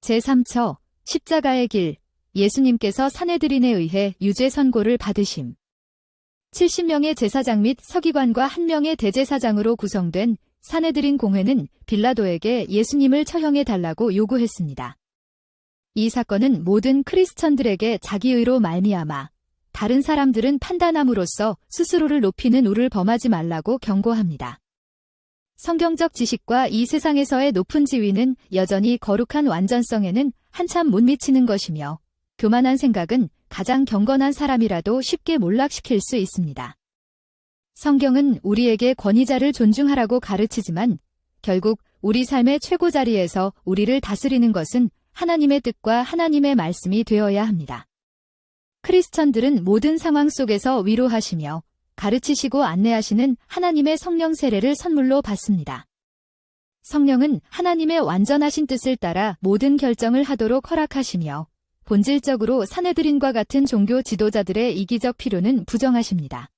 제3처 십자가의 길. 예수님께서 사내들인에 의해 유죄 선고를 받으심. 70명의 제사장 및 서기관과 1명의 대제사장으로 구성된 사내들인 공회는 빌라도에게 예수님을 처형해 달라고 요구했습니다. 이 사건은 모든 크리스천들에게 자기의로 말미암아 다른 사람들은 판단함으로써 스스로를 높이는 우를 범하지 말라고 경고합니다. 성경적 지식과 이 세상에서의 높은 지위는 여전히 거룩한 완전성에는 한참 못 미치는 것이며 교만한 생각은 가장 경건한 사람이라도 쉽게 몰락시킬 수 있습니다. 성경은 우리에게 권위자를 존중하라고 가르치지만 결국 우리 삶의 최고 자리에서 우리를 다스리는 것은 하나님의 뜻과 하나님의 말씀이 되어야 합니다. 크리스천들은 모든 상황 속에서 위로하시며 가르치시고 안내하시는 하나님의 성령 세례를 선물로 받습니다. 성령은 하나님의 완전하신 뜻을 따라 모든 결정을 하도록 허락하시며 본질적으로 사내들인과 같은 종교 지도자들의 이기적 필요는 부정하십니다.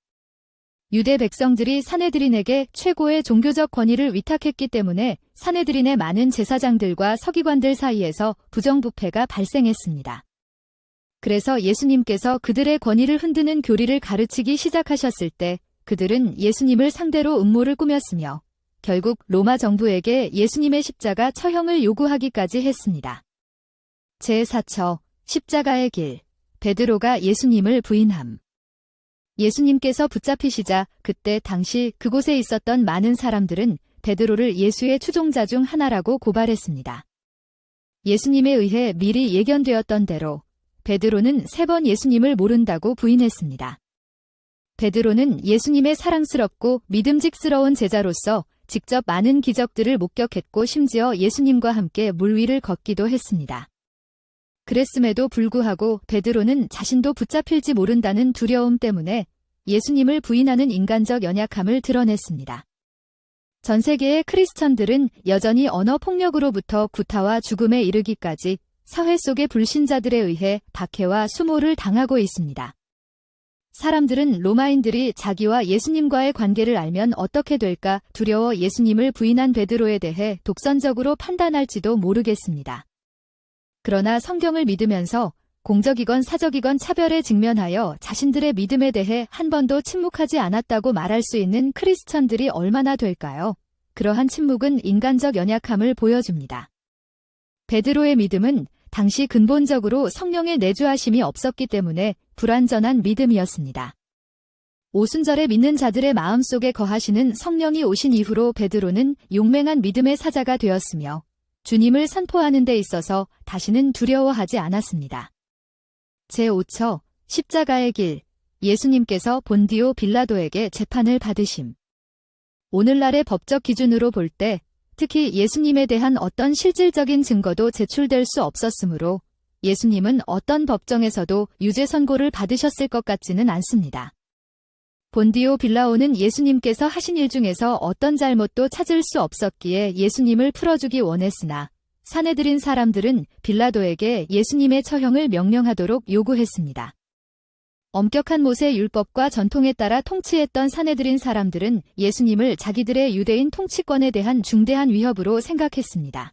유대 백성들이 사내들인에게 최고의 종교적 권위를 위탁했기 때문에 사내들인의 많은 제사장들과 서기관들 사이에서 부정부패가 발생했습니다. 그래서 예수님께서 그들의 권위를 흔드는 교리를 가르치기 시작하셨을 때 그들은 예수님을 상대로 음모를 꾸몄으며 결국 로마 정부에게 예수님의 십자가 처형을 요구하기까지 했습니다. 제4처 십자가의 길. 베드로가 예수님을 부인함. 예수님께서 붙잡히시자 그때 당시 그곳에 있었던 많은 사람들은 베드로를 예수의 추종자 중 하나라고 고발했습니다. 예수님에 의해 미리 예견되었던 대로 베드로는 3번 예수님을 모른다고 부인했습니다. 베드로는 예수님의 사랑스럽고 믿음직스러운 제자로서 직접 많은 기적들을 목격했고 심지어 예수님과 함께 물 위를 걷기도 했습니다. 그랬음에도 불구하고 베드로는 자신도 붙잡힐지 모른다는 두려움 때문에 예수님을 부인하는 인간적 연약함을 드러냈습니다. 전 세계의 크리스천들은 여전히 언어 폭력으로부터 구타와 죽음에 이르기까지 사회 속의 불신자들에 의해 박해와 수모를 당하고 있습니다. 사람들은 로마인들이 자기와 예수님과의 관계를 알면 어떻게 될까 두려워 예수님을 부인한 베드로에 대해 독선적으로 판단할지도 모르겠습니다. 그러나 성경을 믿으면서 공적이건 사적이건 차별에 직면하여 자신들의 믿음에 대해 한 번도 침묵하지 않았다고 말할 수 있는 크리스천들이 얼마나 될까요? 그러한 침묵은 인간적 연약함을 보여줍니다. 베드로의 믿음은 당시 근본적으로 성령의 내주하심이 없었기 때문에 불완전한 믿음이었습니다. 오순절에 믿는 자들의 마음속에 거하시는 성령이 오신 이후로 베드로는 용맹한 믿음의 사자가 되었으며 주님을 선포하는 데 있어서 다시는 두려워하지 않았습니다. 제5처 십자가의 길. 예수님께서 본디오 빌라도에게 재판을 받으심. 오늘날의 법적 기준으로 볼 때 특히 예수님에 대한 어떤 실질적인 증거도 제출될 수 없었으므로 예수님은 어떤 법정에서도 유죄 선고를 받으셨을 것 같지는 않습니다. 본디오 빌라오는 예수님께서 하신 일 중에서 어떤 잘못도 찾을 수 없었기에 예수님을 풀어주기 원했으나 사내들인 사람들은 빌라도에게 예수님의 처형을 명령하도록 요구했습니다. 엄격한 모세 율법과 전통에 따라 통치했던 사내들인 사람들은 예수님을 자기들의 유대인 통치권에 대한 중대한 위협으로 생각했습니다.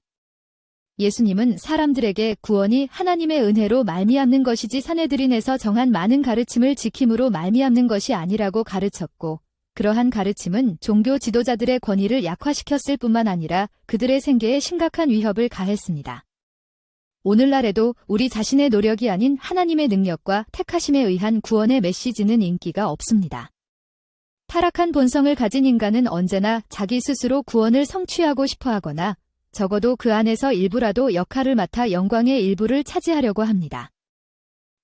예수님은 사람들에게 구원이 하나님의 은혜로 말미암는 것이지 사내들인에서 정한 많은 가르침을 지킴으로 말미암는 것이 아니라고 가르쳤고 그러한 가르침은 종교 지도자들의 권위를 약화시켰을 뿐만 아니라 그들의 생계에 심각한 위협을 가했습니다. 오늘날에도 우리 자신의 노력이 아닌 하나님의 능력과 택하심에 의한 구원의 메시지는 인기가 없습니다. 타락한 본성을 가진 인간은 언제나 자기 스스로 구원을 성취하고 싶어 하거나 적어도 그 안에서 일부라도 역할을 맡아 영광의 일부를 차지하려고 합니다.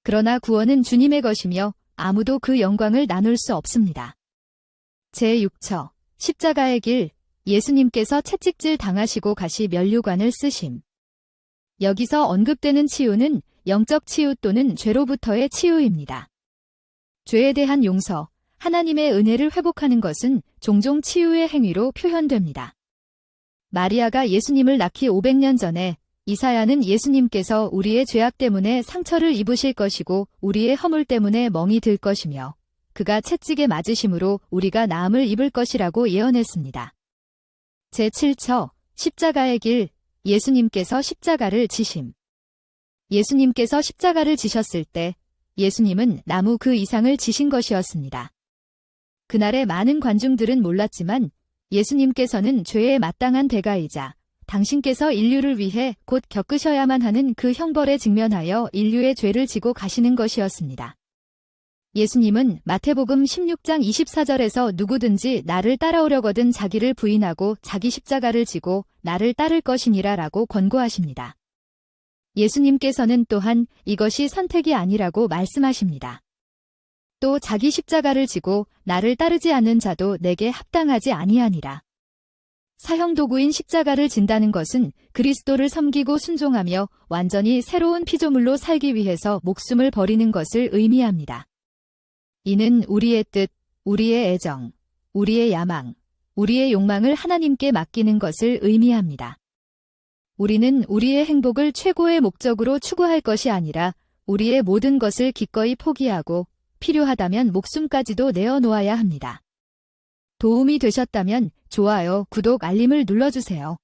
그러나 구원은 주님의 것이며 아무도 그 영광을 나눌 수 없습니다. 제6처 십자가의 길. 예수님께서 채찍질 당하시고 가시 면류관을 쓰심. 여기서 언급되는 치유는 영적 치유 또는 죄로부터의 치유입니다. 죄에 대한 용서, 하나님의 은혜를 회복하는 것은 종종 치유의 행위로 표현됩니다. 마리아가 예수님을 낳기 500년 전에 이사야는 예수님께서 우리의 죄악 때문에 상처를 입으실 것이고 우리의 허물 때문에 멍이 들 것이며 그가 채찍에 맞으심으로 우리가 나음을 입을 것이라고 예언했습니다. 제7처 십자가의 길. 예수님께서 십자가를 지심. 예수님께서 십자가를 지셨을 때 예수님은 나무 그 이상을 지신 것이었습니다. 그날의 많은 관중들은 몰랐지만 예수님께서는 죄에 마땅한 대가이자 당신께서 인류를 위해 곧 겪으셔야만 하는 그 형벌에 직면하여 인류의 죄를 지고 가시는 것이었습니다. 예수님은 마태복음 16장 24절에서 누구든지 나를 따라오려거든 자기를 부인하고 자기 십자가를 지고 나를 따를 것이니라 라고 권고하십니다. 예수님께서는 또한 이것이 선택이 아니라고 말씀하십니다. 또 자기 십자가를 지고 나를 따르지 않는 자도 내게 합당하지 아니하니라. 사형도구인 십자가를 진다는 것은 그리스도를 섬기고 순종하며 완전히 새로운 피조물로 살기 위해서 목숨을 버리는 것을 의미합니다. 이는 우리의 뜻, 우리의 애정, 우리의 야망, 우리의 욕망을 하나님께 맡기는 것을 의미합니다. 우리는 우리의 행복을 최고의 목적으로 추구할 것이 아니라 우리의 모든 것을 기꺼이 포기하고 필요하다면 목숨까지도 내어놓아야 합니다. 도움이 되셨다면 좋아요, 구독, 알림을 눌러주세요.